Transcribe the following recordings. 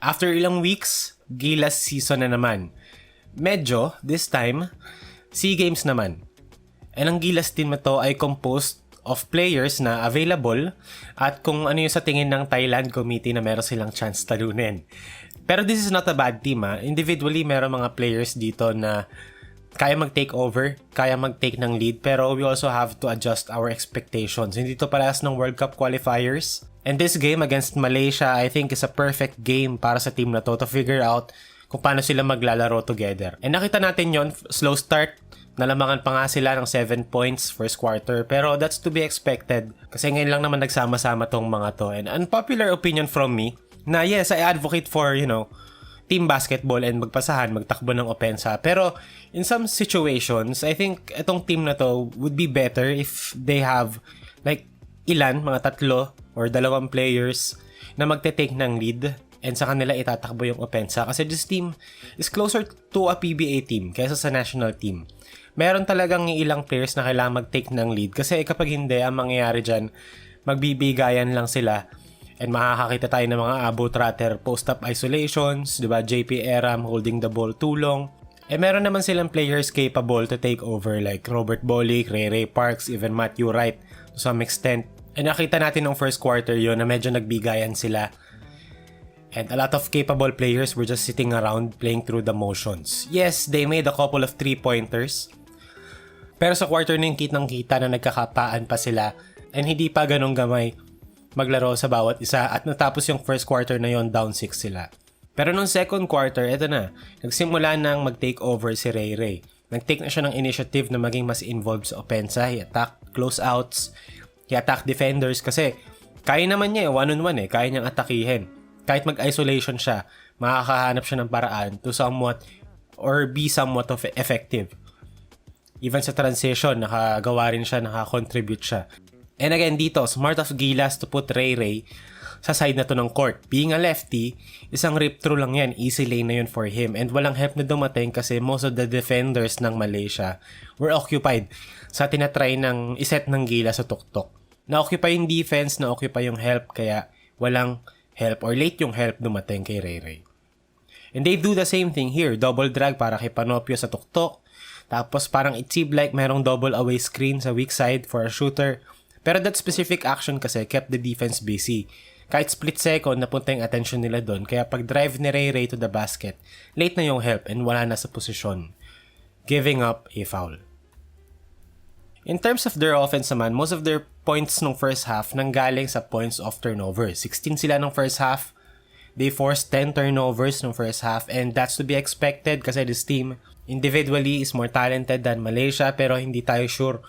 After ilang weeks, Gilas season na naman. Medyo, this time, SEA Games naman. And ang Gilas team na to ay composed of players na available at kung ano yung sa tingin ng Thailand committee na meron silang chance talunin. Pero this is not a bad team ha. Individually, meron mga players dito na kaya mag-take over, kaya mag-take ng lead, pero we also have to adjust our expectations. Hindi to parehas ng World Cup qualifiers. And this game against Malaysia, I think is a perfect game para sa team na to figure out kung paano sila maglalaro together. And nakita natin yon, slow start, nalamangan pa nga sila ng 7 points first quarter, pero that's to be expected kasi ngayon lang naman nagsama-sama tong mga to. And unpopular opinion from me, na yes, I advocate for, team basketball and magpasahan, magtakbo ng opensa. Pero in some situations, I think itong team na to would be better if they have like mga 3 or 2 players na magte-take ng lead and sa kanila itatakbo yung opensa. Kasi this team is closer to a PBA team kaysa sa national team. Meron talagang ilang players na kailangan mag-take ng lead kasi kapag hindi, ang mangyayari dyan, magbibigayan lang sila. And makakakita tayo ng mga Abu Tratter post-up isolations, diba? JP Eram holding the ball too long. Meron naman silang players capable to take over like Robert Bolick, Ray Parks, even Matthew Wright to some extent. And nakita natin ng first quarter yun na medyo nagbigayan sila. And a lot of capable players were just sitting around playing through the motions. Yes, they made a couple of 3-pointers. Pero sa quarter na yung kitang-kita na nagkakapaan pa sila and hindi pa ganong gamay maglaro sa bawat isa at natapos yung first quarter na yon down 6 sila. Pero nung second quarter, eto na, nagsimula nang mag-take over si Ray. Nag-take na siya ng initiative na maging mas involved sa opensa. He attacked closeouts, he attacked defenders kasi kaya naman niya one-on-one kaya niyang atakihin. Kahit mag-isolation siya, makakahanap siya ng paraan to somewhat or be somewhat of effective. Even sa transition, nakagawa rin siya, nakakontribute siya. And again dito, smart of Gilas to put Ray sa side na to ng court. Being a lefty, isang rip-through lang yan. Easy lane na yun for him. And walang help na dumating kasi most of the defenders ng Malaysia were occupied sa tinatry ng iset ng Gilas sa tuktok. Na-occupy yung defense, na-occupy yung help, kaya walang help or late yung help dumating kay Ray. And they do the same thing here. Double drag para kay Panopio sa tuktok. Tapos parang it seemed like merong double away screen sa weak side for a shooter. Pero that specific action kasi kept the defense busy. Kahit split second, napunta yung attention nila doon. Kaya pag drive ni Ray to the basket, late na yung help and wala na sa posisyon. Giving up a foul. In terms of their offense naman, most of their points nung first half nanggaling sa points of turnover. 16 sila nung first half. They forced 10 turnovers nung first half and that's to be expected kasi this team individually is more talented than Malaysia pero hindi tayo sure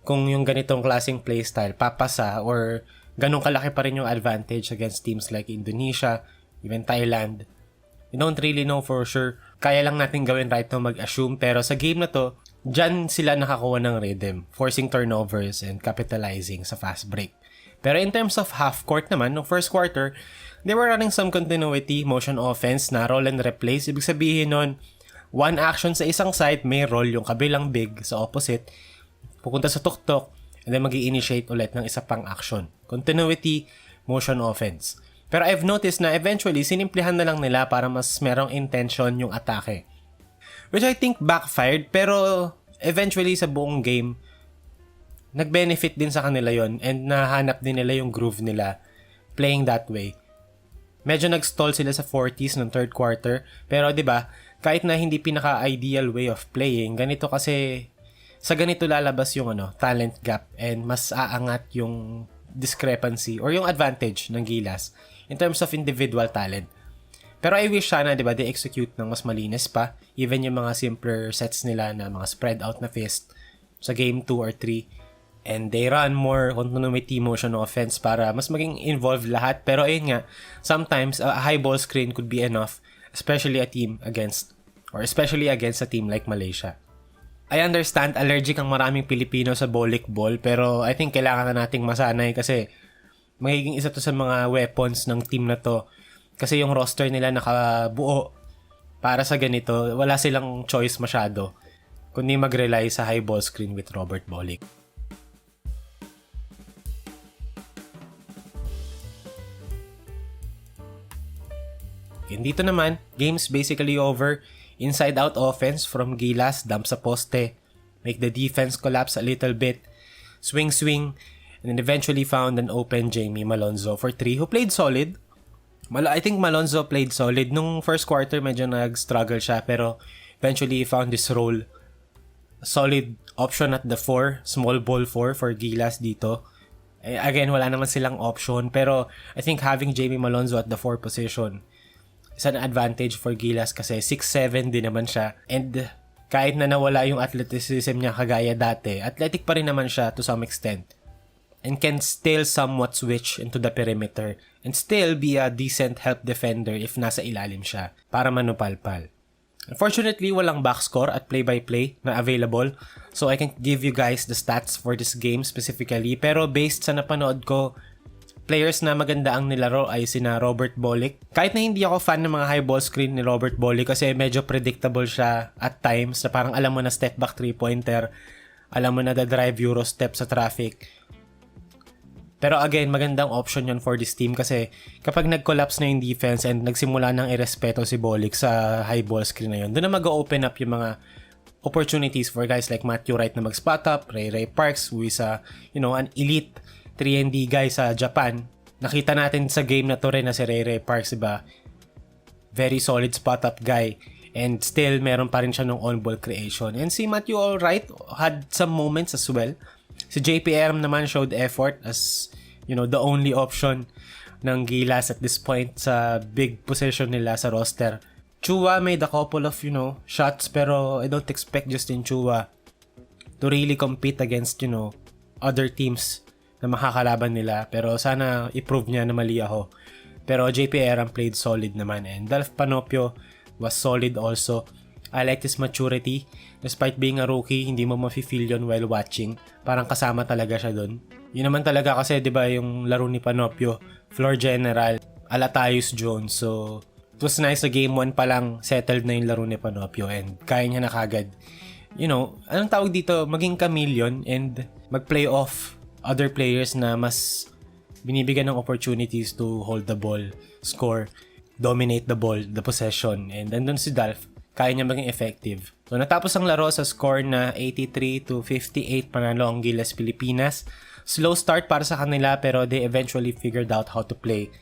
kung yung ganitong klaseng playstyle papasa or ganun kalaki pa rin yung advantage against teams like Indonesia, even Thailand. We don't really know for sure. Kaya lang natin gawin right now mag-assume pero sa game na to, dyan sila nakakuha ng rhythm, forcing turnovers and capitalizing sa fast break. Pero in terms of half court naman, no first quarter, they were running some continuity, motion offense na roll and replace. Ibig sabihin nun, one action sa isang side, may roll yung kabilang big sa opposite, pupunta sa tuktok, and then mag-i-initiate ulit ng isa pang action. Continuity, motion offense. Pero I've noticed na eventually, sinimplihan na lang nila para mas merong intention yung atake. Which I think backfired, pero eventually sa buong game, nag-benefit din sa kanila yon and nahanap din nila yung groove nila playing that way. Medyo nag-stall sila sa 40s ng third quarter, pero 'di ba, kahit na hindi pinaka-ideal way of playing, ganito kasi sa ganito lalabas yung talent gap and mas aangat yung discrepancy or yung advantage ng Gilas in terms of individual talent. Pero I wish sana, 'di ba, they execute ng mas malinis pa, even yung mga simpler sets nila na mga spread out na fist sa game 2 or 3. And they run more continuity motion offense para mas maging involved lahat. Pero ayun nga, sometimes a high ball screen could be enough, especially against a team like Malaysia. I understand allergic ang maraming Pilipino sa Bolick ball, pero I think kailangan na nating masanay kasi magiging isa to sa mga weapons ng team na to. Kasi yung roster nila nakabuo para sa ganito, wala silang choice masyado kundi mag-rely sa high ball screen with Robert Bolick. And dito naman, game's basically over. Inside-out offense from Gilas, dump sa poste, make the defense collapse a little bit, swing, and then eventually found an open Jamie Malonzo for 3 who played solid. I think Malonzo played solid. Nung first quarter, medyo nag-struggle siya, pero eventually he found his role. A solid option at the 4, small ball 4 for Gilas dito. Again, wala naman silang option, pero I think having Jamie Malonzo at the 4 position is an advantage for Gilas kasi 6'7 din naman siya. And kahit na nawala yung athleticism niya kagaya dati, athletic pa rin naman siya to some extent. And can still somewhat switch into the perimeter and still be a decent help defender if nasa ilalim siya para manupalpal. Unfortunately, walang box score at play-by-play na available, so I can give you guys the stats for this game specifically. Pero based sa napanood ko, players na maganda ang nilaro ay sina Robert Bolick. Kahit na hindi ako fan ng mga high ball screen ni Robert Bolick kasi medyo predictable siya at times na parang alam mo na step back 3-pointer, alam mo na drive euro step sa traffic. Pero again, magandang option yon for this team kasi kapag nag-collapse na yung defense and nagsimula ng irespeto si Bolick sa high ball screen na yun, doon na mag-open up yung mga opportunities for guys like Matthew Wright na mag-spot up, Ray Parks, who is an elite 3&D guy sa Japan. Nakita natin sa game na to rin na si Ray Parks, diba? Very solid spot up guy. And still, meron pa rin siya ng on-ball creation. And si Matthew Wright had some moments as well. Si JPM naman showed effort as, the only option ng Gilas at this point sa big position nila sa roster. Chua made a couple of, shots pero I don't expect Justin Chua to really compete against, other teams na makakalaban nila. Pero sana i-prove niya na mali ako. Pero JPM played solid naman and Dalf Panopio was solid also. I like his maturity. Despite being a rookie, hindi mo mafe-feel yun while watching. Parang kasama talaga siya dun. Yun naman talaga kasi, di ba, yung laro ni Panopio, floor general, Alatayus Jones. So, it was nice sa game 1 pa lang, settled na yung laro ni Panopio and kaya niya na kagad. Anong tawag dito? Maging chameleon and mag-play off other players na mas binibigyan ng opportunities to hold the ball, score, dominate the ball, the possession. And andun si Dalf, kaya niya maging effective. So, natapos ang laro sa score na 83-58 panalo ang Gilas Pilipinas. Slow start para sa kanila pero they eventually figured out how to play